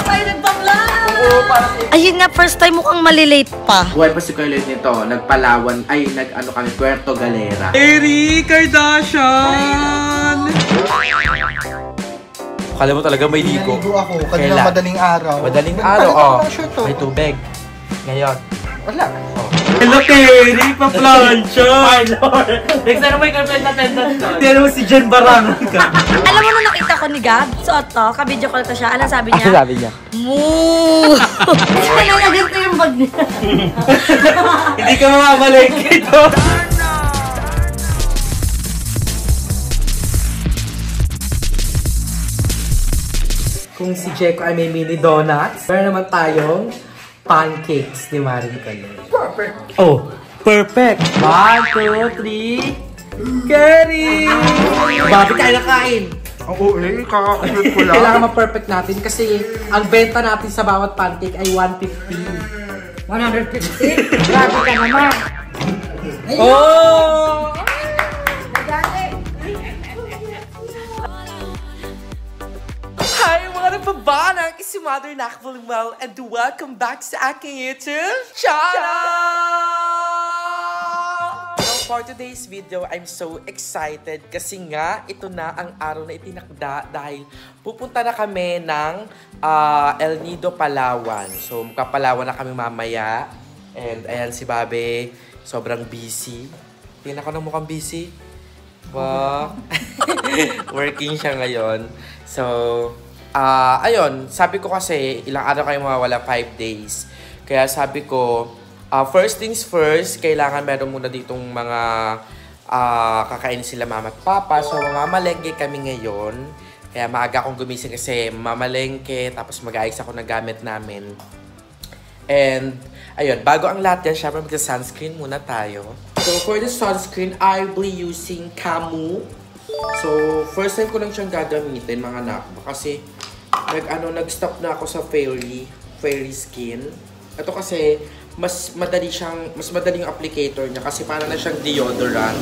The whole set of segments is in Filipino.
tayo nagpa-vlog! Oo, parang... Ayun nga, first time mukhang malilate pa. Buhay pa si Kuya Lloyd nito. Nagpalawan, ay, nag-ano kami, Puerto Galera. Eri Kardashian! Kala mo talaga may ligo. Naligo ako, kanina madaling araw. Madaling araw, oh. May tubig. Ngayon. Wala. Oh. Hello, Eri! Pa-plancha! My Lord! Next time may girlfriend na attendance doon. Hindi mo si Jen Barang ka. Alam mo nung nakita ko ni Gab, suot to, kabidyo ko to siya. Anong sabi niya? Ano sabi niya? Moo! Kaya na ganito yung bag niya. Hindi ka mamamalay ito. Kung si Jeko ay may mini donuts, meron naman tayong pancakes ni Marin kayo. Perfect. Oh, perfect! 1, 2, 3, Kerry! Babi tayo na kain! Oo, kakakulit ko lang. Kailangan ma-perfect natin kasi ang benta natin sa bawat pancake ay 150. 150? Grabe ka naman. Oh! Hi mga nagbabanang! It's si Mother Nakvalumel and welcome back sa aking YouTube channel! So for today's video, I'm so excited kasi nga ito na ang araw na itinakda dahil pupunta na kami ng El Nido, Palawan. So Palawan na kami mamaya and ayan si Babe, sobrang busy. Tingnan ko na mukhang busy. Wow. Working siya ngayon. So, ayun, sabi ko kasi ilang araw kayo mawawala, 5 days. Kaya sabi ko, first things first, kailangan meron muna ditong mga kakain sila mama at papa. So, mamamalengke kami ngayon. Kaya maaga akong gumising kasi mamamalengke, tapos mag-aayos ako ng gamit namin. And, ayun, bago ang lahat yan, syempre magsa-sunscreen muna tayo. So, for the sunscreen, I'll be using Camu. So, first time ko lang siyang gagamitin, mga anak. Kasi, nag-stop na ako sa Fairy Skin. Ito kasi, mas madaling yung applicator niya kasi para na siyang deodorant.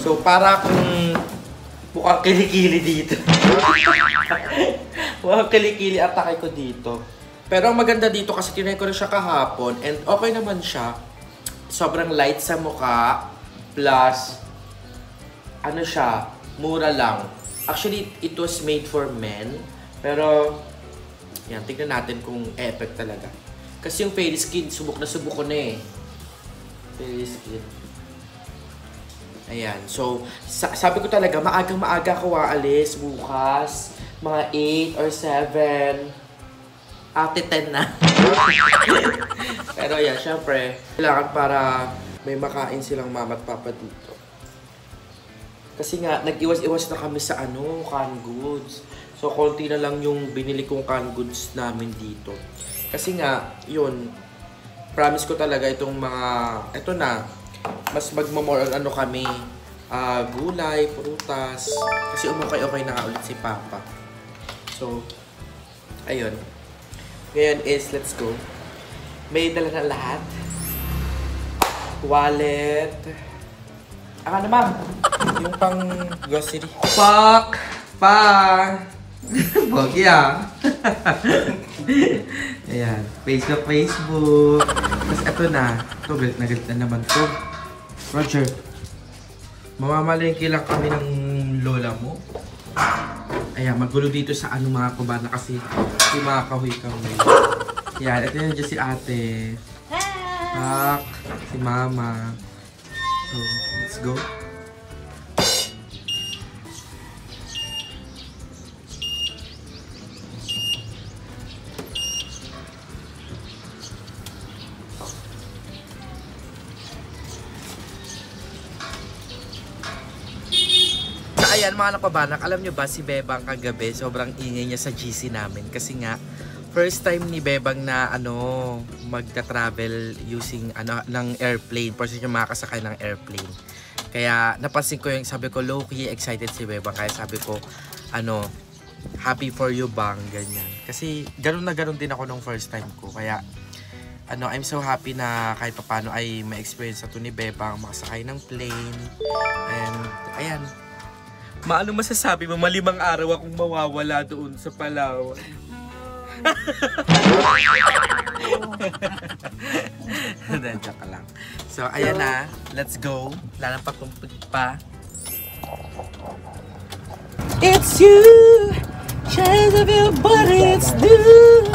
So, para kung mukhang kilikili dito. Mukhang kilikili atake ko dito. Pero ang maganda dito kasi tinry ko na siya kahapon and okay naman siya. Sobrang light sa mukha plus ano siya, mura lang. Actually, it was made for men. Pero, yan, tignan natin kung effect talaga. Kasi yung Fairy Skin, subok ko na eh. Fairy Skin. Ayan. So, sabi ko talaga, maagang-maaga ako aalis bukas. Mga 8 or 7. Ate 10 na. Pero yan, syempre, kailangan para may makain silang mama at papa dito. Kasi nga, nag-iwas-iwas na kami sa canned goods. So, konti na lang yung binili kong canned goods namin dito. Kasi nga, yun, promise ko talaga itong mga, ito na, mas magmamore on kami, gulay, prutas. Kasi umukay-okay na nga ulit si Papa. So, ayun. Ngayon is, let's go. May dala na lahat. Wallet. Ano ma'am? Yung pang grocery. Fuck! Pa! Bogi Ayan. Facebook. Tapos ito na. Ito, galit na naman to. Roger. Mamamalengke lang kami ng lola mo. Ayan, magulo dito sa mga kubana kasi yung mga kahoy-kahoy. Ayan, ito yung dyan si ate. Pak, si mama. So, let's go. Ayan mga napabanak, alam nyo ba si Bebang kagabi, sobrang ingay niya sa GC namin kasi nga first time ni Bebang na magta-travel using ng airplane, first time makakasakay ng airplane. Kaya napansin ko yung sabi ko low-key excited si Bebang, kaya sabi ko happy for you bang, ganyan. Kasi ganun na ganun din ako nung first time ko, kaya I'm so happy na kahit papano ay ma-experience na to ni Bebang makasakay ng plane. And ayan. Maano masasabi mo, malimang araw akong mawawala doon sa Palawan. Then, joke lang. So, ayan na. Let's go. Wala nang patumpig pa. It's you, shades of your body, it's new.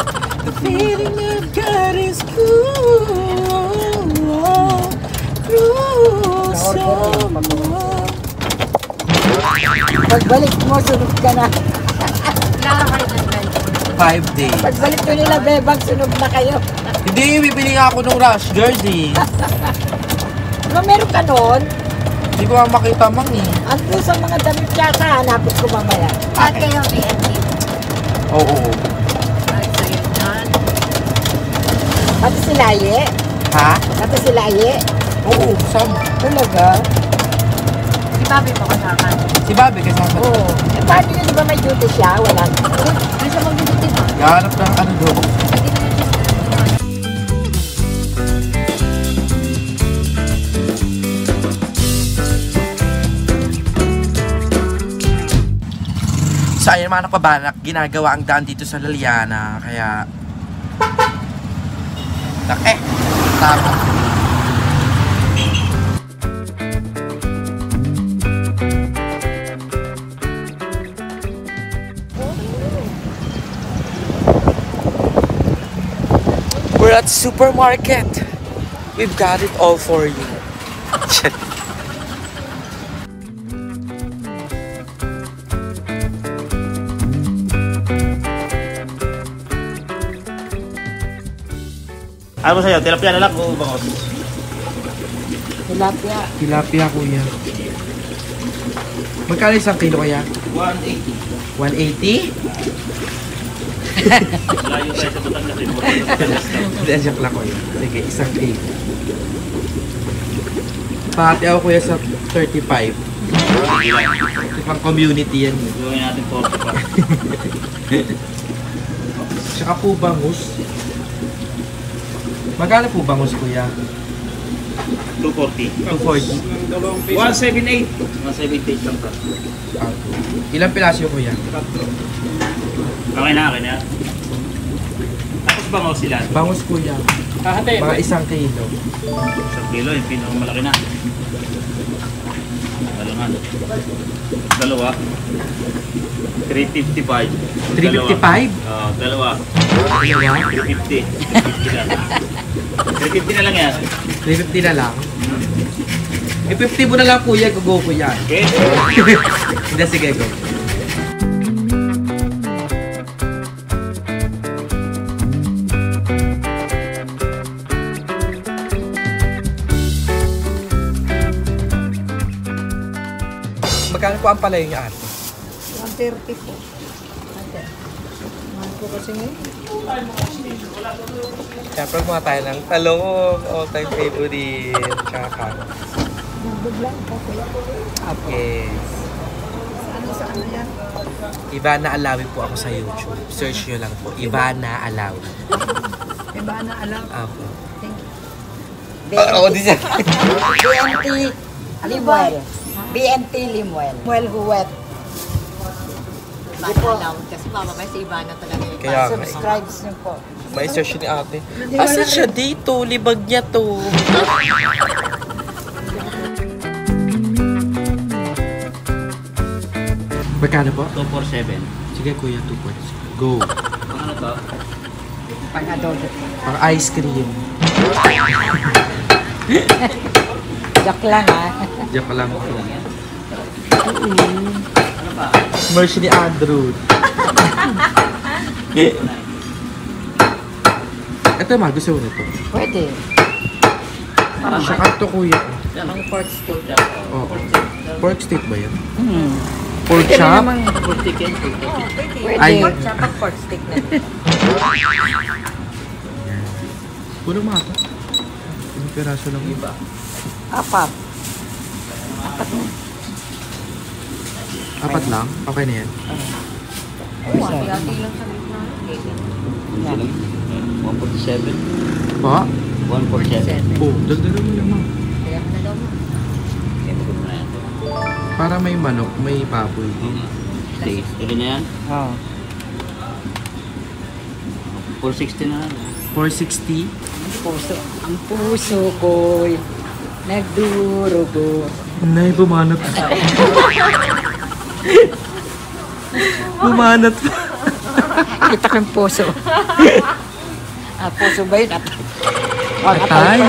The feeling I've got is cool, cool, so more. Pagbalik mo, sunog ka na. 5 days. Pagbalik ko nila, Bebang, sunog na kayo. Hindi, bibili nga ako ng Rush Girl eh. Ano, meron ka noon? Hindi ko nga makita mang eh. Ando sa mga damit yata, hanapin ko mamaya. At kayo, BNT. Oo. Ay, sa'yo yan. Pati si Laye. Ha? Pati si Laye. Oo, saan? Talaga? Si Bobby mo kasama. Si Bobby kasama. Oo. Eh, paano yun? Di ba may duty siya? Wala. Ay, siya mag-duty mo. Gahanap ng ano doon. Hindi na yung sister mo. So ayun mga nakabanak, ginagawa ang daan dito sa Liliana, kaya... Tama. We're at supermarket. We've got it all for you. Ano sa'yo? Tilapia na lang o bangos? Tilapia. Tilapia, kuya. Magkano isang kilo kaya? 180. 180? Layo tayo sa Batangas. Hindi, joke lang kuya. Sige, isang kilo. Pati ako kuya sa 35. Ito pang community yan. Gawin natin 40 pa. Tsaka po bangus. Magkano po bangus kuya? 240. 240. 178. 178 lang pa. Ilang pilasyo kuya? Okay na, okay na. Tapos bangos sila. Bangus kuya. Mga isang kilo. 1 kilo, yung pinakamalaki na. Dalawa. Dalawa. 355. 355? Oo, dalawa. 350. 350 lang. 350 na lang yan. 350 na lang. Eh, 50 mo na lang kuya, go ko yan. Okay? Hindi, sige, go. Magkano po ang palayo niya ate? 130 po. Okay. Mahal po kasi ngayon. Siyempre mga tayo ng talong, all-time favorite. Tsaka Biglang po. yes. Saan yan? Ivana Alawi po ako sa YouTube. Search nyo lang po. Ivana Alawi. Iba na alam. Apo. BNT. Di siya. BNT Limuel. BNT Limuel. Muel Huwet. Bata lang. Kasi mamamay si Ivana talaga yung Kaya nga. Subscribe niyo po. May search ni ate. Asan siya dito? Libag niya to. Magkano po? 247. Sige kuya, 2 points. Go. Ano to? Pang-adobo. Pang ice cream. Joke lang ha. Diyan pa lang. Ano pa? Mercy ni Andrew. Ito ma, gusto mo nito. Pwede. Saka ito kuya. Ang pork steak. Oo. Pork steak ba yan? Hmm. Pork Pwede chop? namang Pork chicken. pwede. Ay. pork chop at pork stick na. Puno mga ito. Yung piraso lang iba. Apat. Apat lang? Okay na yan. Hati-hati lang sa gitna. 147. Pa? 147. Oh, dagdagan mo naman. Kaya mo na daw mo. Para may manok, may baboy din. Steak. Ito na yan? Oo. 460 na. 460. Ang puso ko'y nagdurugo. Nay, bumanat. Bumanat. Kita ko yung puso. Puso ba yun? Atay.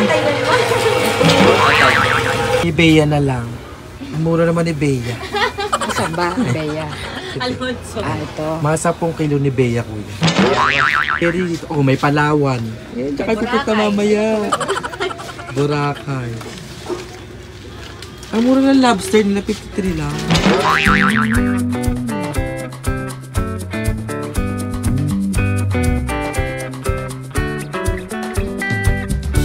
Ibeya na lang. Ang mura naman ni Bea. Saan ba? Bea. Alonso. Ito. Mga 10 kilo ni Bea, kuya. Pero dito, may Palawan. Eh, tsaka pupunta mamaya. Boracay. Ang mura ng lobster nila, 53 lang.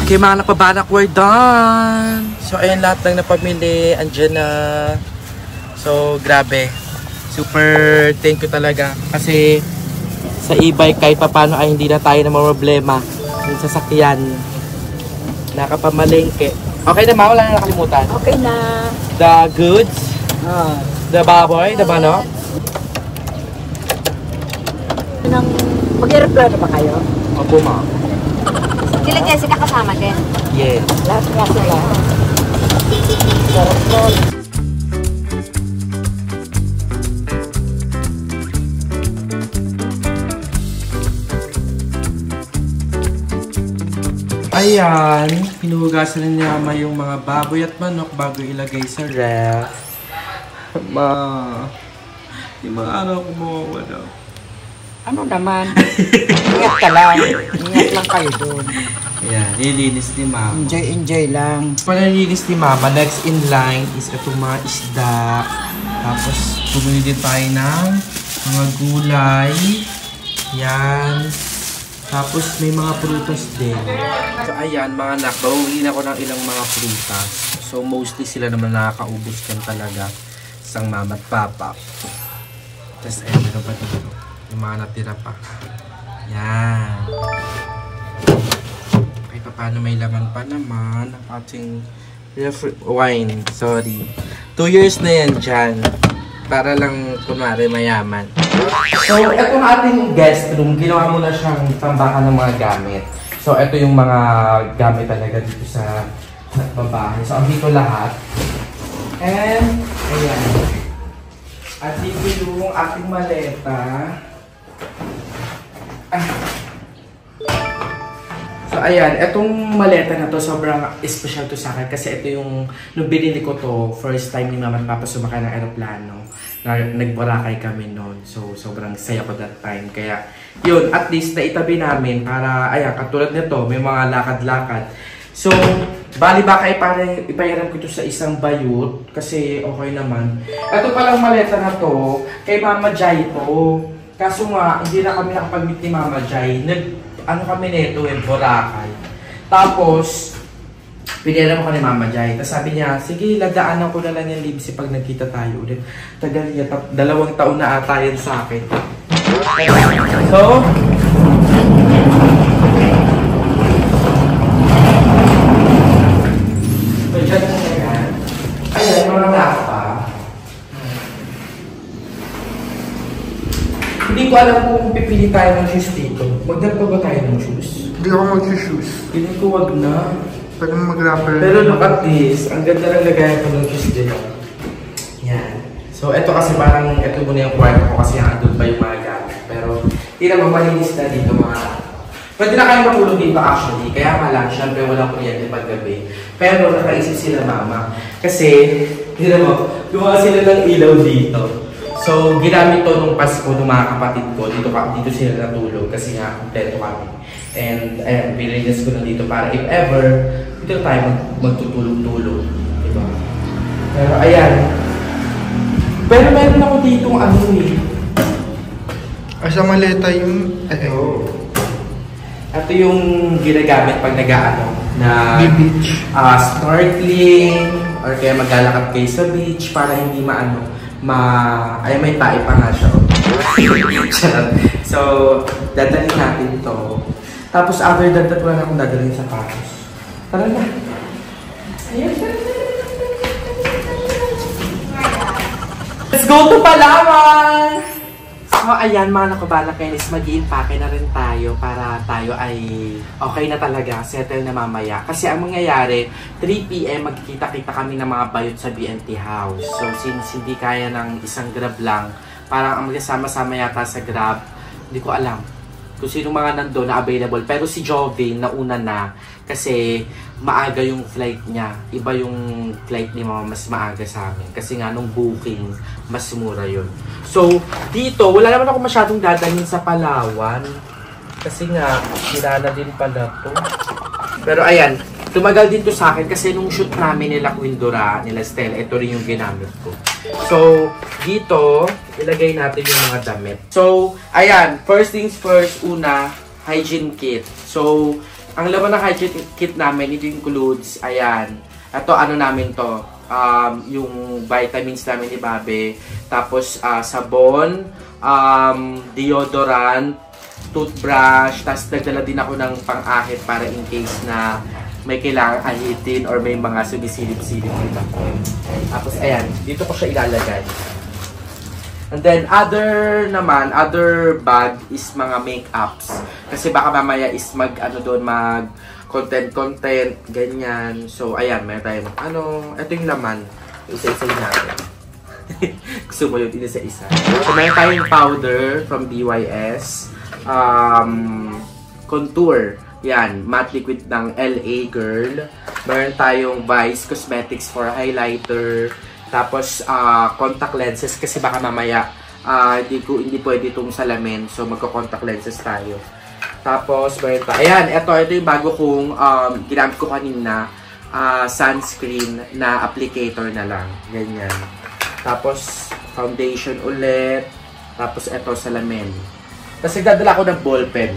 Okay, mga napabanak, we're done! So, ayan lahat ng napamili. Andyan na. So, grabe. Super thank you talaga. Kasi sa e-bike kahit papano ay hindi na tayo na problema. Yung sasakyan. Nakapamalengke. Okay na ma, wala na nakalimutan. Okay na. The goods. The baboy, the manok. Mag-aeroplano ba kayo? Opo ma. Sila Jessica kasama din. Yes. Lahat nga sila. Sarap nun. Ayan, hinuhugasan na niya ama yung mga baboy at manok bago ilagay sa ref. Ma, yung mga araw ko mawawala. Ano naman? Ingat ka lang. Ingat lang kayo doon. Ayan, nilinis ni mama. Enjoy lang. Panalinis ni mama, next in line is itong mga isda. Tapos, bumili din tayo ng mga gulay. Yan. Tapos, may mga prutas din. So, ayan, mga anak, bawiin ako ng ilang mga prutas. So, mostly sila naman nakakaubos din talaga sang mama at papa. Tapos, ayan, meron pa dito. Yung mga natira pa. Yan. Kahit pa paano may laman pa naman ang ating wine. Sorry. 2 years na yan dyan. Para lang kunwari mayaman. So, etong ating guest room, ginawa mo na siyang tambakan ng mga gamit. So, ito yung mga gamit talaga dito sa babae. So, dito lahat. And, ayan. At dito yung ating maleta. So, ayan. Etong maleta na to, sobrang special to sa akin. Kasi ito yung, nung binili ko to, first time ni mama at papa sumakay ng aeroplano. Nag-Boracay kami noon. So, sobrang saya ko that time. Kaya, yun, at least naitabi namin para, ayan, katulad nito, may mga lakad-lakad. So, bali baka ipahiram ko ito sa isang bayot kasi okay naman. Ito palang maleta na to, kay Mama Jai to. Kaso nga, hindi na kami nakapag-meet ni Mama Jai. Ano kami nito Boracay. Tapos, piniram ko ni Mama Jai. Tapos sabi niya, sige, ladaanan ko na lang yung Libsi pag nagkita tayo ulit. Tagal niya, 2 taon na ata yan sa akin. So, dyan na yan. Ayan, mga napa. Hindi ko alam kung pipili tayo ng shoes dito. Magdagdag ba tayo ng shoes? Hindi ako mag-shoes. Hindi ko wag na. Pwede mo mag-rapper. Pero look at this. Ang ganda lang lagayan ko ng shoes dito. Yan. So, ito kasi parang, ito muna yung kwarto ko kasi andun pa yung mga gamit. Pero, hindi naman malinis na dito mga. Pwede na kayo matulog dito actually. Kaya nga lang, syempre walang kuryente paggabi. Pero nakaisip sila mama. Kasi, hindi mo, gumawa sila ng ilaw dito. So, ginamit to nung Pasko ng mga kapatid ko. Dito sila natulog kasi nga, kontento kami. And, ayan, pilinis ko na dito para if ever, dito tayo magtutulog-tulog. Diba? Pero, ayan. Pero meron ako ditong ano eh. Ay, sa maleta yung... Ito yung ginagamit pag nag-ano na beach. Snorkeling or kaya maglalakad kayo sa beach para hindi ay may tae pa nga siya. So, dadalhin natin to. Tapos other than that, wala akong dadalhin sa patos. Tara na. Ayan. Let's go to Palawan! So, ayan mga nakabala Kenis, mag-i-impake na rin tayo para tayo ay okay na talaga, settle na mamaya. Kasi ang mangyayari, 3 PM magkikita-kita kami ng mga bayot sa BNT House. So, since hindi kaya ng isang Grab lang, parang ang magkasama-sama yata sa Grab, hindi ko alam kung sino mga nandun na available. Pero si Jovin, nauna na kasi maaga yung flight niya. Iba yung flight ni Mama, mas maaga sa amin. Kasi nga nung booking, mas mura yun. So, dito, wala naman ako masyadong dadalhin sa Palawan. Kasi nga, hira na din pala to. Pero ayan, tumagal din to sa akin kasi nung shoot namin nila Quindora, nila Stella, ito rin yung ginamit ko. So, dito, ilagay natin yung mga damit. So, ayan, first things first, una, hygiene kit. So, ang laman ng hygiene kit namin, it includes, ayan, ito ano namin to, yung vitamins namin ni Babe, tapos sabon, deodorant, toothbrush, tapos nagdala din ako ng pang-ahit para in case na may kailangang ahitin or may mga sumisilip-silip dito. Tapos ayan, dito ko siya ilalagay. And then other bag is mga makeups. Kasi baka mamaya is mag content, ganyan. So ayan, meron tayong ito yung laman. Isa-isa natin. Gusto mo yun, isa-isa. So meron tayong powder from BYS. Contour. Yan, matte liquid ng LA Girl. Meron tayong Vice Cosmetics for highlighter. Tapos, contact lenses kasi baka mamaya hindi pwede itong salamin. So, magko-contact lenses tayo. Tapos, meron tayo. Ayan, ito yung bago kong ginamit ko kanina. Sunscreen na applicator na lang. Ganyan. Tapos, foundation ulit. Tapos, ito salamin. Tapos, nagdadala ko ng ballpen.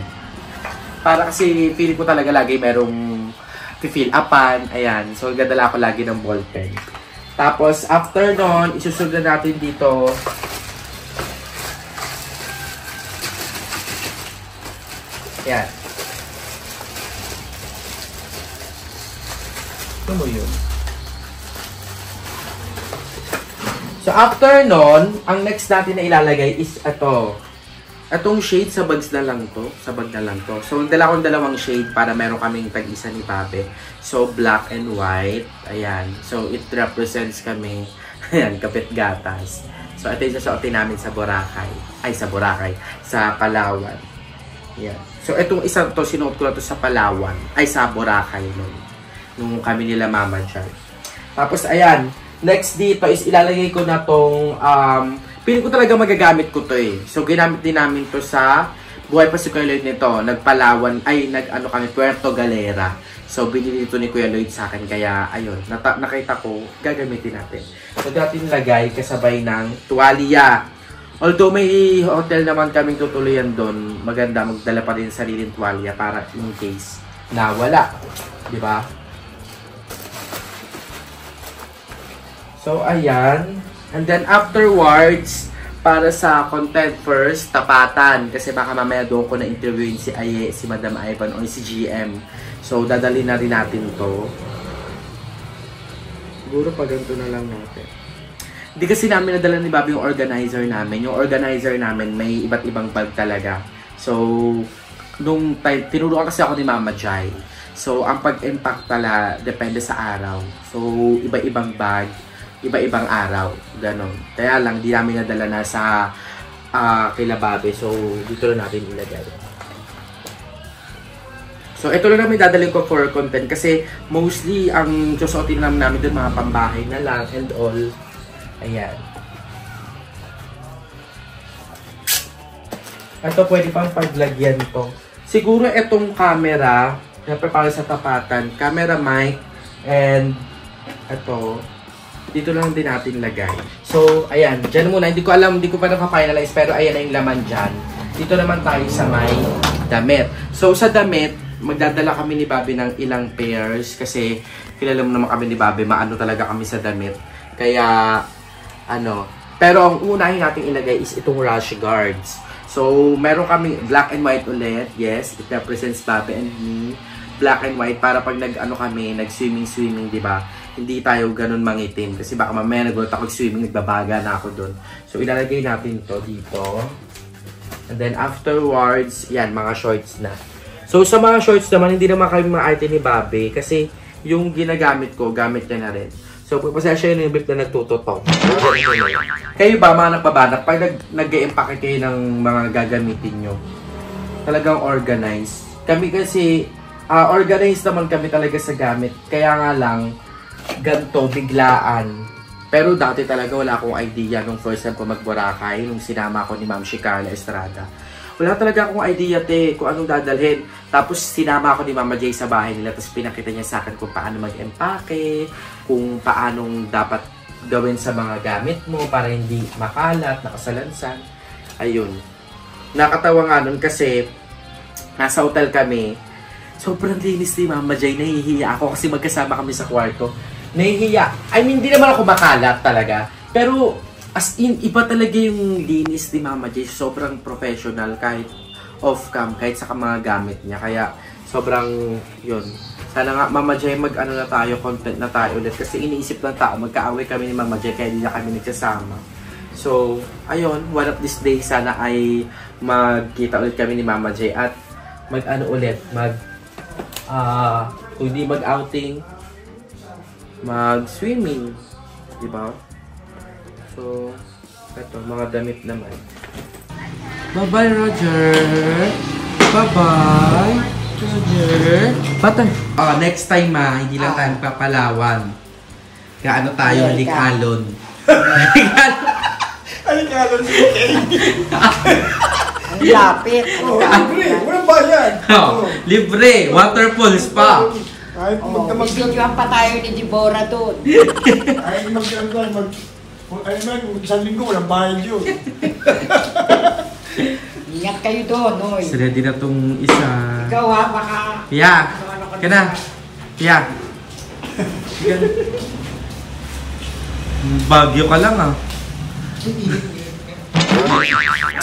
Para kasi feeling ko talaga lagi merong fill upan. Ayan. So, nagdadala ko lagi ng ballpen. Tapos, after nun, isusunod na natin dito. Ayan. Ito mo yun. So, after nun, ang next natin na ilalagay is ito. Itong shade sa bags na lang to. Sa bag na lang to. So, dala kong dalawang shade para meron kaming tag-isa ni Pape. So, black and white. Ayan. So, it represents kami. Ayan, kapit gatas. So, ito yung sasuotin namin sa Boracay. Ay, sa Boracay. Sa Palawan. Ayan. So, itong isang to, sinuot ko na to sa Palawan. Ay, sa Boracay nun. Nung kami nila Mama dyan. Tapos, ayan. Next dito is ilalagay ko na tong piling ko talaga magagamit ko to eh. So, ginamit din namin to sa buhay pa si Kuya Lloyd nito. Nagpalawan, kami, Puerto Galera. So, binili ito ni Kuya Lloyd sa akin. Kaya, ayun, nakita ko, gagamitin natin. So, natin lagay kasabay ng tuwalya. Although may hotel naman kaming tutuluyan doon, maganda magdala pa rin sariling tuwalya para in case na wala. Diba? So, ayan. And then afterwards, para sa content first, tapatan. Kasi baka mamaya doon ko na-interviewin si Aye, si Madam Ivan, o si GM. So, dadali na rin natin to. Siguro pa ganito na lang natin. Hindi kasi namin nadala ni Bobby yung organizer namin. Yung organizer namin may iba't ibang bag talaga. So, nung tinuruan kasi ako ni Mama Jai. So, ang pag-impact pala depende sa araw. So, iba-ibang bag. Iba-ibang araw, ganon. Kaya lang, di namin nadala na sa kila Babe. So, dito na natin ilagay. So, ito lang namin dadalhin ko for content. Kasi, mostly, ang susuotin namin doon, mga pambahay na lang and all. Ayan. Ito, pwede pang paglagyan to. Siguro, itong camera, syempre para sa tapatan, camera mic, and ito, dito lang din natin lagay. So, ayan. Diyan muna. Hindi ko alam, hindi ko pa naka-finalize. Pero ayan na yung laman dyan. Dito naman tayo sa may damit. So, sa damit, magdadala kami ni Bobby ng ilang pairs. Kasi, kilala mo naman kami ni Bobby. Maano talaga kami sa damit. Kaya, Pero ang unahin natin ilagay is itong rash guards. So, meron kami black and white ulit. Yes, it represents Bobby and me. Black and white para pag nag-swimming, di ba? Hindi tayo ganun mangitim. Kasi baka mamaya nagulat ako swimming, nagbabaga na ako dun. So, ilalagay natin to dito. And then afterwards, yan, mga shorts na. So sa mga shorts naman, hindi naman kami ma-arte ni Bobby kasi yung ginagamit ko, gamit niya na rin. So pasensya yun yung bip na nagtututok. Kayo ba mga nagbabanat, pag nag-e-empake kayo ng mga gagamitin nyo, talagang organized. Kami kasi, organized naman kami talaga sa gamit. Kaya nga lang, ganito, biglaan. Pero dati talaga wala akong idea nung first time ko mag-Boracay, nung sinama ko ni Ma'am Carla Estrada. Wala talaga akong idea, kung anong dadalhin. Tapos sinama ako ni Mama Jay sa bahay nila, tapos pinakita niya sa akin kung paano mag-empake, kung paanong dapat gawin sa mga gamit mo para hindi makalat, nakasalansan. Ayun. Nakatawa nga nun kasi nasa hotel kami. Sobrang linis ni Mama Jay. Nahihiya ako kasi magkasama kami sa kwarto. Nahihiya. I mean, hindi naman ako makalat talaga. Pero, as in, iba talaga yung linis ni Mama Jay. Sobrang professional kahit off-cam, kahit sa mga gamit niya. Kaya, sobrang, yun. Sana nga, Mama Jay, mag-ano na tayo, content na tayo ulit. Kasi iniisip ng tao, magkaaway kami ni Mama Jay, kaya hindi na kami nagsasama. So, ayun, one of these days, sana ay magkita ulit kami ni Mama Jay. At, mag-ano ulit, kung hindi mag-outing, mag-swimming, di ba? So, ito, mga damit naman. Bye-bye, Roger! Bye-bye, Roger! Batay! Next time hindi lang tayo papalawan. Kaya ano tayo, likalon. Alikalon si Ang lapit. Libre! Walang bayan! Libre! Waterfall spa! Kahit Bibidyoan pa tayo ni Deborah doon. Kahit isang linggo, walang bayan yun. Ingat kayo doon, oy. So, ready na tong isa. Ikaw ha, baka... Pia! Ka na! Pia! Bagyo ka lang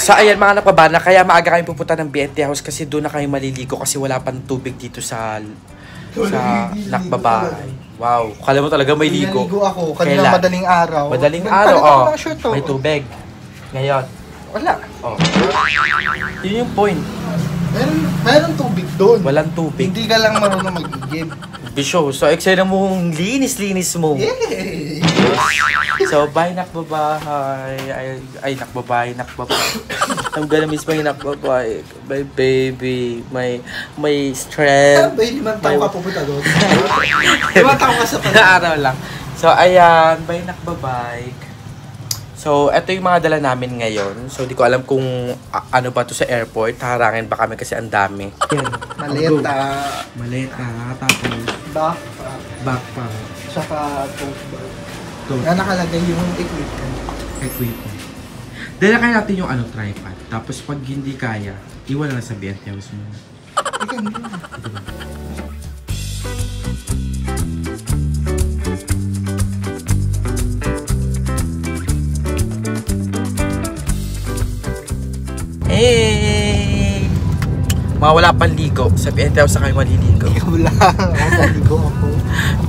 So ayan mga napabana, kaya maaga kami pupunta ng BNT House kasi doon na kami maliligo kasi wala pang tubig dito sa Nakbabay. Wow, kala mo talaga may ligo. Naligo ako, kanina madaling araw. Madaling araw, may tubig. Ngayon, Wala. Yun yung point. Meron tubig doon. Walang tubig. Hindi ka lang marunong mag-game. Bisyo, so eksena mong linis-linis mo. Yay! So, bye nakbabahay. Ay, nakbabahay. I'm gonna miss my nakbabahay. My baby. My strength. Sabay, 5 taon ka pupunta doon. 5 taon ka sa Araw lang. So, ayan. Bye nakbabahay. So, ito yung mga dala namin ngayon. So, di ko alam kung ano ba to sa airport. Harangin ba kami kasi ang dami. Maleta. Maleta. Tapos, backpack. Saka tote bag. Na nakalagay yung equipment. Dala kaya natin yung tripod. Tapos pag hindi kaya, iwan na sa BNT House mo. Hey! Mga wala pang ligo. Sa BNT House na kayo maliligo. Ikaw lang. Naligo ako.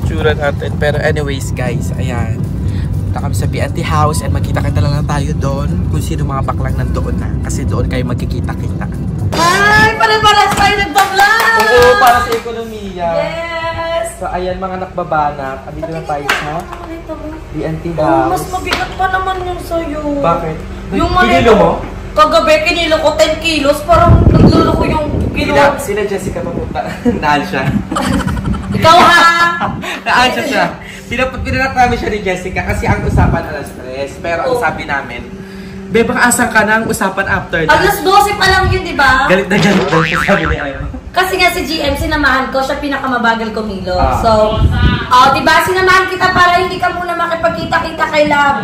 Tsura natin. Pero anyways guys, ayan. Punta kami sa BNT House and magkita-kita lang tayo doon kung sino mga baklang nandoon na. Kasi doon kayo magkikita-kita. Ay! Pare-paras tayo nagbablog! Oo, para sa ekonomiya. Yes! So ayan mga nakbabanat. Andito na tayo sa BNT Oh, House. mas mabigat pa naman yung sa'yo. Bakit? Yung Kinilo mo? Kagabi, kinilo ko 10 kilos. Parang nagluloko yung kilo. Sila Jessica papunta. Naan siya. Ikaw ha! Naan siya. Pinanap namin siya ni Jessica kasi ang usapan alas 3. Pero ang sabi namin, be, baka asan ka na ang usapan after that? Alas 12 pa lang yun, di ba? Galit na galit daw siya sabi ni Ayo. Kasi nga si GM, sinamahan ko, siya pinakamabagal kumilo. Ah. So, diba, sinamahan kita para hindi ka muna makipagkita-kita kay Lab.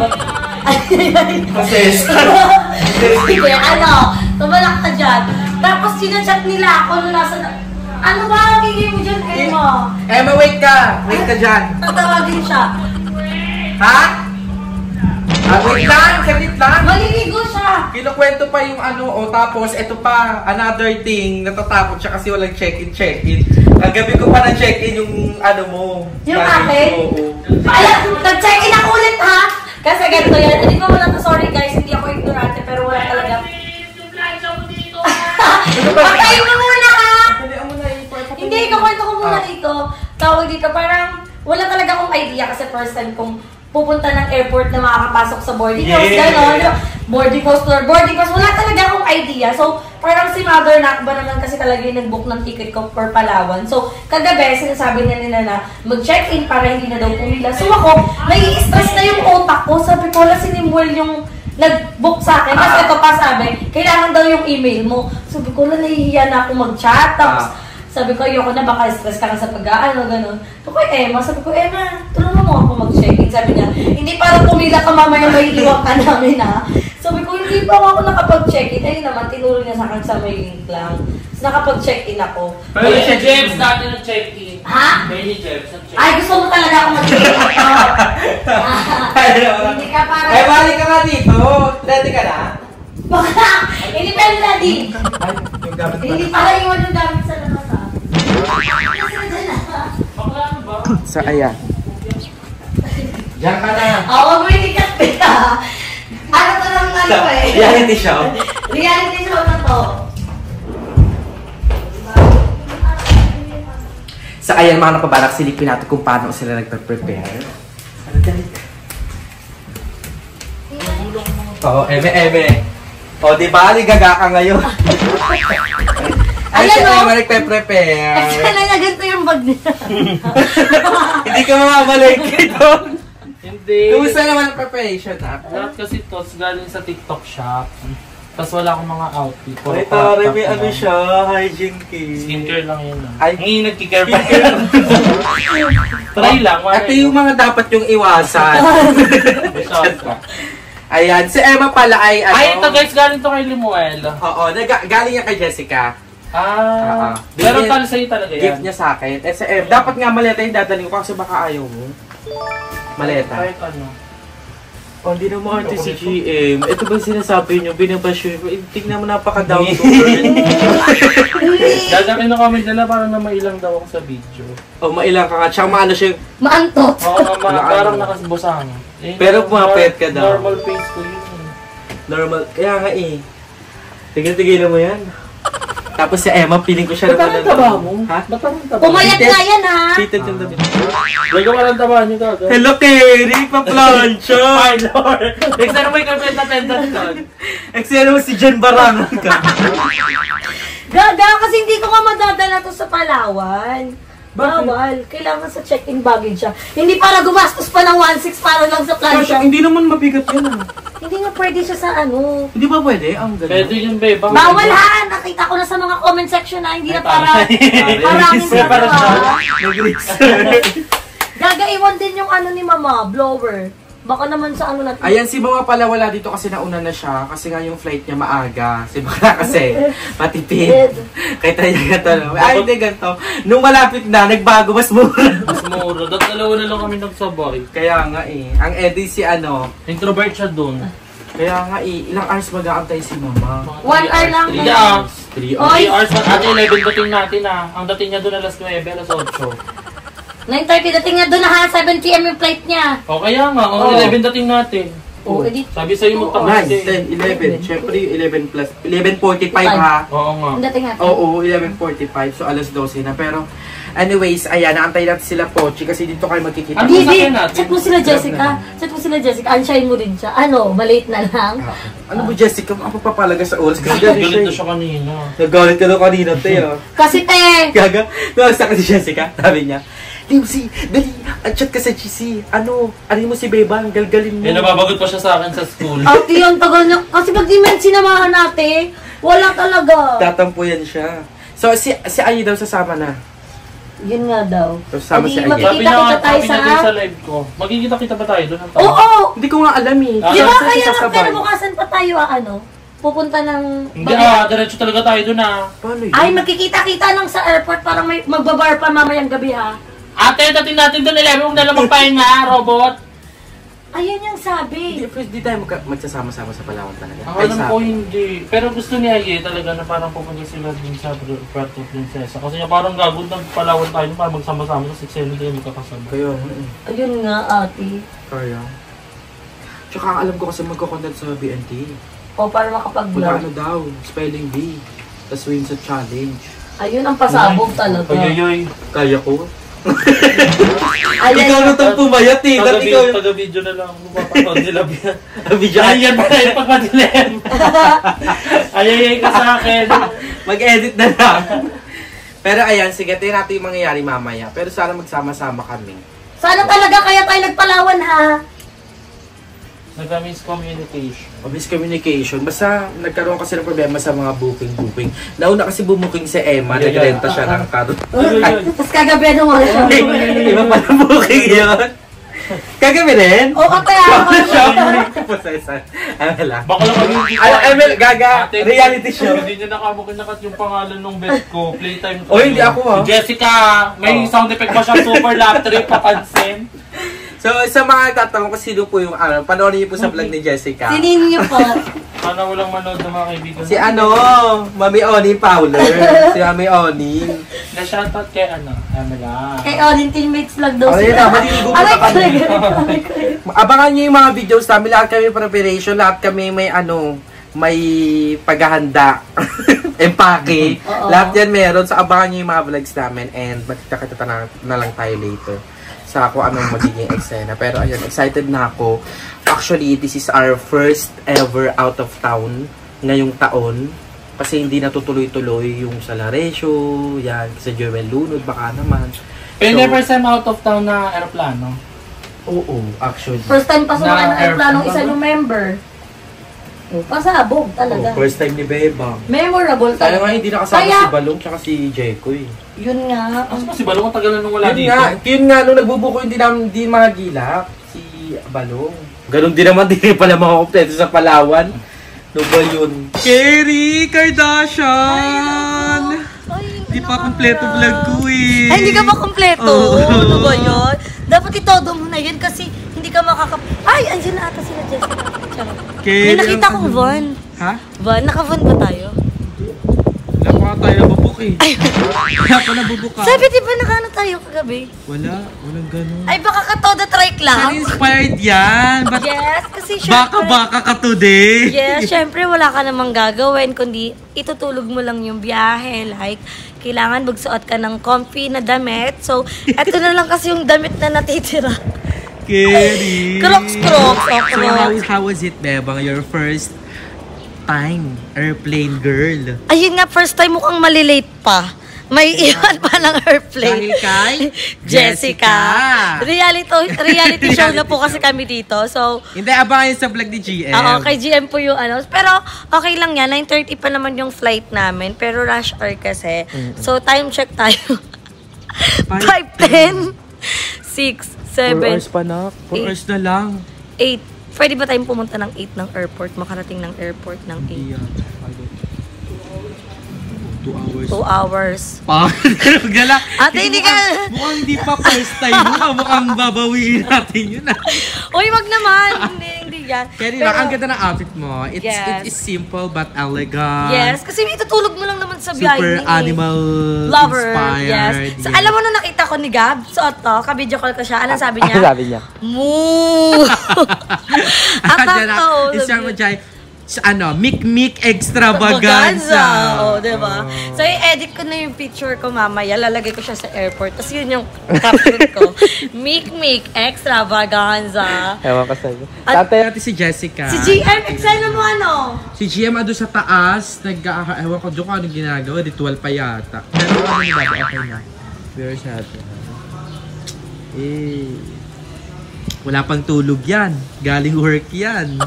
Kasi, Sige, tumalak ka dyan. Tapos sinachat nila ako nung nasa... Ano ba ang gigay mo dyan, Emma? Emma, wait ka! Wait ka dyan! Tatawagin siya. Ha? Wait lang! Saglit lang! Maliligo siya. Kinukwento pa yung tapos ito pa, another thing, natatakot siya kasi walang check-in. Kagabi ko pa na-check-in yung mo. Yung akin? Oo. Ayan, nag-check-in ako ulit ha. Kasi ganito yan. Hindi ko wala to, sorry guys, hindi ako ignorante, pero wala talaga. tawag dito, parang wala talaga akong idea kasi first time kong pupunta ng airport na makakapasok sa boarding house, gano'n. Boarding house, wala talaga akong idea. So, parang si Mother Nakba naman kasi talaga yung nag-book ng ticket ko for Palawan. So, kagabi, sinasabi na nila na mag-check-in para hindi na daw pumila. So, ako, nai-stress na yung utak ko. Sabi ko, wala sinimwell yung nag-book sa akin. Tapos ito pa sabi, kailangan daw yung email mo. Sabi ko, nahihiya na ako mag-chat. Tapos, sabi ko, ayoko na, baka stress ka na sa pag-aano, gano'n. Ito ko, Emma, sabi ko, Emma, tulungan mo ako mag-check-in. Sabi niya, hindi para pumila ka mamaya may iwan ka namin, ha? Sabi ko, hindi pa ako nakapag-check-in. Ayun naman, tinuro niya sa akin sa may link lang. Tapos nakapag-check-in ako. Pero si James dati nag-check-in. Ha? Benny James nag-check-in. Ay, gusto mo talaga ako mag-check-in. Hindi ka para... Eh, balik ka nga dito. Ready ka na? Baka, hindi pa yung ready. Hindi para iwan yung gamit sa labas, ha? So, ayan. Diyan ka na. Oo, may ikat ka. Ano to ng ano eh? Reality show. Reality show na to. So, ayan mga nakabarak, silipin natin kung paano sila nagpe-prepare. Oo, eme. O, di ba? Ligaga ka ngayon. Ay, Ayan, siya oh. naman nagpe-prepare. Actually na ganito yung bag niya. Hindi ka mamabalik ito. Hindi. Kumusta naman ang preparation, ha? Lahat kasi tos galing sa TikTok shop. Tapos wala akong mga outfit. Ay, tari, may ano siya, hygiene kit. Skincare lang yun. Ay, Ngayon nagkikare pa. Try lang. ito yung mga dapat yung iwasan. Ayan, si Emma pala ay ano? Ay, ito guys, galing to kay Limuel. Oo, galing yan kay Jessica. Pero tal sa'yo talaga yan. Gift niya sa akin. SM, dapat nga maleta yung dadaling ko kasi baka ayaw mo. Maleta. Kahit ano. Oh, hindi na mo si GM. Ito ba sinasabi niyo? Binabasyo niyo? Tingnan mo napaka-down to earth. Gagawin na kami nila para na mailang daw ako sa video. Oh, mailang ka nga. Tsaka maano siya. Maantot. Oo, parang nakasbosang. Pero pumapayat ka daw. Normal face ko yun. Normal. Kaya nga eh. Tigil-tigilan mo yan. Tapos si Emma, feeling ko siya Ba't parang taba mo? Ha? Ba't parang taba? Pumayat na yan, ha? Fitted yung dabi. Gagawa ng taba niyo gaga. Hello, Kerry! Pa-plancha! My lord! Next time mo yung attendance doon. Eksena mo si Jen Barangan ka. Gaga, kasi hindi ko nga madadala to sa Palawan. Bawal. Kailangan sa check-in baggage siya. Hindi para gumastos pa ng 1.6 para lang sa plancha. Hindi naman mabigat yan ah. Hindi nga pwede siya sa ano. Hindi ba pwede? Ang ganda. Pwede yun, babe. Bawal ha! Nakita ko na sa mga comment section na hindi na para maraming sa Gaga, iwan din yung ano ni mama, blower. Baka naman sa ano natin. Ayan, si Mama pala wala dito kasi nauna na siya. Kasi nga yung flight niya maaga. Si Mama kasi matipid. Kaya tayo ganito. Ay, hindi ganito. Nung malapit na, nagbago, mas mura. Mas mura. Dalawa na lang kami nagsabay. Kaya nga eh. Ang Eddie si ano. Introvert siya dun. Kaya nga eh. Ilang hours mag-aantay si Mama? 1 hour lang. 3 hours. 3 Oy! 3 hours. Ate, 11 dating natin ah. Ang dating niya dun alas 9, alas 8. 9:30 dating na doon na ha, 7 p.m. yung flight niya. O kaya nga, ang 11 dating natin. Oo, edit. Sabi sa'yo magtapos 9, 10, 11. Siyempre 11 plus. 11:45 ha. Oo nga. Ang dating natin. Oo, 11:45. So alas 12 na. Pero anyways, ayan, naantay natin sila Pochi kasi dito kayo magkikita. Ano Bibi, sakyan natin? chat mo sila Jessica. Chat mo sila Jessica. Unshine mo din siya. Ano, malate na lang. Ano ba Jessica? Ako papalaga sa oras kasi Galit siya. na siya kanina. Nagalit ka daw kanina, Teo. Kasi te, Gaga, nasa ka si Jessica, sabi niya. Limsi, dali, chat ka sa GC. Ano mo si Bebang, galgalin mo. Eh, nababagot pa siya sa akin sa school. ate yung tagal niya. Kasi pag di man sinamahan natin, wala talaga. Tatampo yan siya. So, si Ayi daw sasama na. Yun nga daw. So, sama si Ayi. Sabi Magkikita-kita tayo niya sa... dun sa live ko. Magkikita-kita ba tayo doon? Oo! Hindi ko nga alam eh. Di ba Saan kaya siya sasabay? pero bukasan pa tayo pupunta ng... Hindi diretso talaga tayo doon Paano yun? Ay, magkikita-kita lang sa airport para may magbabar pa mamayang gabi ha. Ate, dating natin doon 11, huwag na lang magpahinga, robot. Ayun yung sabi. Hindi tayo magsasama-sama sa Palawan talaga. Ang alam ko hindi. Pero gusto niya talaga na parang pupunta sila din sa Puerto Princesa. Kasi niya parang gagod ng Palawan tayo para magsama-sama sa 6-7 tayo magkakasama. Kaya, Ayun nga ate. kaya. Tsaka ang alam ko kasi magkukontent sa BNT. O para Wala makapag-vlog. ano daw, spelling bee. Tapos win sa challenge. Ayun ang pasabog talaga. Ayoyoy. Kaya ko. Ayan, Ikaw na itong pumayat eh. Ba't ikaw yung... Taga-video na lang. Mapapanood nila yan. Video. Ayan ba tayo pag madilim? Ayoyoy ka sa akin. Mag-edit na lang. Pero ayan, sige, tingnan natin yung mangyayari mamaya. Pero sana magsama-sama kami. Sana talaga kaya tayo nagpalawan ha. Nagka-miscommunication. O miscommunication. Basta nagkaroon kasi ng problema sa mga booking. Nauna kasi bumuking si Emma. Nagrenta siya ng karon. Ayoyoy. Tapos kagabi ano mo siya. Iba pa na booking yun. Kagabi rin? Oo, kaya ako. Posesan. Wala. Baka lang kami Ano, Emil, gaga, reality show. Hindi niya nakamukinakat yung pangalan ng bet ko. Playtime ko. Oh, hindi ako, ha? Si Jessica, may sound effect ba siya? Super lap trip, papansin. So, sa mga nagtatanong kung sino po yung panoorin niyo po sa vlog ni Jessica. Sinin niyo po. Sana walang manood ng mga kaibigan. Si Mami Oni Fowler. Si Mami Oni. Na-shoutout kay Emila. Kay Odin teammates lang daw Ayun sila. na, maliligo pa kami. Abangan niyo yung mga videos namin. Lahat kami preparation. Lahat kami may paghahanda. Empake. Lahat yan meron. So, abangan niyo yung mga vlogs namin. And magkakita na lang tayo later sa kung anong magiging eksena. Pero ayun, excited na ako. Actually, this is our first ever out of town ngayong taon. Kasi hindi natutuloy-tuloy yung sa Laresio, yan, sa Joel Lunod, baka naman. Pero never time out of town na aeroplano? Oo, actually. First time pa sumakay ng Na aeroplanong airplane isa yung member. Pasabog talaga. First time ni Bebang. Memorable Kaya nga talaga. hindi nakasama Kaya- si Balong tsaka si Jekoy. Yun nga. Kasi si Balong ang tagal na nung wala dito. Yun nga, nung nagbubuko hindi magilak si Balong. Ganon din naman, din pala mga kompleto sa Palawan. No ba yun? Kerry Kardashian! Hindi pa kompleto vlog ko eh. Ay, hindi ka ba kompleto? Ano ba yun? Dapat itodo mo na yun kasi hindi ka Ay, andyan na ata sila Jessica. Charot. May nakita kong van. Ha? Van? Naka-van ba tayo? Wala pa tayo nabubuk eh. Wala pa nabubuk ka. Sabi di ba nakano tayo kagabi? Walang ganun. Ay, baka ka-todo trike lang. Inspired yan. Yes, kasi syempre. Baka ka today. Yes, syempre wala ka namang gagawin kundi itutulog mo lang yung biyahe. Like, kailangan magsuot ka ng comfy na damit. So, eto na lang kasi yung damit na natitira. Kerry. Crocs. How was it, Bebang? Your first time airplane girl? Ayun nga, first time mukhang malilate pa. May iwan pa ng airplane. Dahil kay Jessica. Reality show na po kasi kami dito. So, Hindi, abangan yun sa vlog ni GM. oo, kay GM po yung Pero, okay lang yan. 9:30 pa naman yung flight namin. Pero rush hour kasi. So, time check tayo. 5:10, 6, 7, 4 hours pa na. 4 hours na lang. 8. Pwede ba tayong pumunta ng 8 ng airport? Makarating ng airport ng 8. 2 hours. 2 hours. Gala. Ate, hindi ka... Mukhang hindi pa first time mo. Mukhang babawiin natin yun. Uy, wag naman. Hindi yan. Kaya ang ganda ng outfit mo. It is simple but elegant. Yes, kasi itutulog mo lang naman sa biyahe. Super animal lover. inspired. Yes. So, alam mo nung nakita ko ni Gab, suot to, ka-video call ko siya. Anong sabi niya? Sabi niya? Moo! Akakaw. Isang mo dyan, Mic extravaganza. Oh, diba? So, i-edit ko na yung picture ko mamaya. Lalagay ko siya sa airport. Tapos yun yung caption ko. Mic extravaganza. Ewan ka sa'yo. Tatay natin si Jessica. Si GM, eksena mo ano? Si GM ando sa taas. Ewan ko doon kung anong ginagawa. Ritual pa yata. Pero ano yung bago? Okay na. Very sad. Wala pang tulog yan. Galing work yan.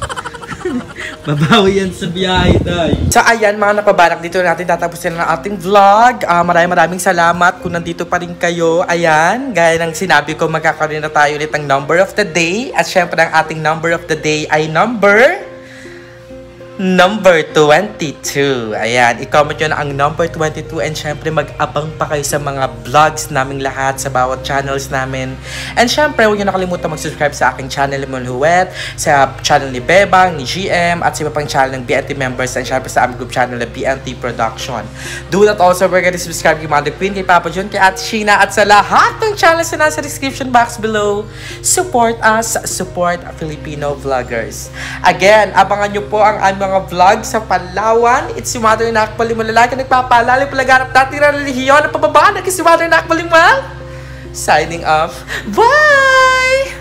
Babawi yan sa biyahe tayo. So ayan mga napabarak, dito natin tatapusin na ating vlog. Maraming salamat kung nandito pa rin kayo. Ayan, gaya ng sinabi ko, magkakaroon na tayo ulit ng number of the day. At syempre ang ating number of the day ay number 22. Ayan, i-comment nyo na ang number 22 and syempre mag-abang pa kayo sa mga vlogs naming lahat sa bawat channels namin. And syempre, huwag nyo nakalimutan mag-subscribe sa aking channel ni Monhuet, sa channel ni Bebang, ni GM, at sa iba pang channel ng BNT members and syempre sa aming group channel na BNT Production. Do not also forget to subscribe kay Mother Queen, kay Papa John, kay Ate Sheena, at sa lahat ng channels na nasa description box below. Support us, support Filipino vloggers. Again, abangan nyo po ang aming mga vlog sa Palawan. It's si Mother Nakpalimal, lalaki nagpapalala, palaganap natin ang relihiyon ng pababaan. Si Mother Nakpalimal. Signing off. Bye!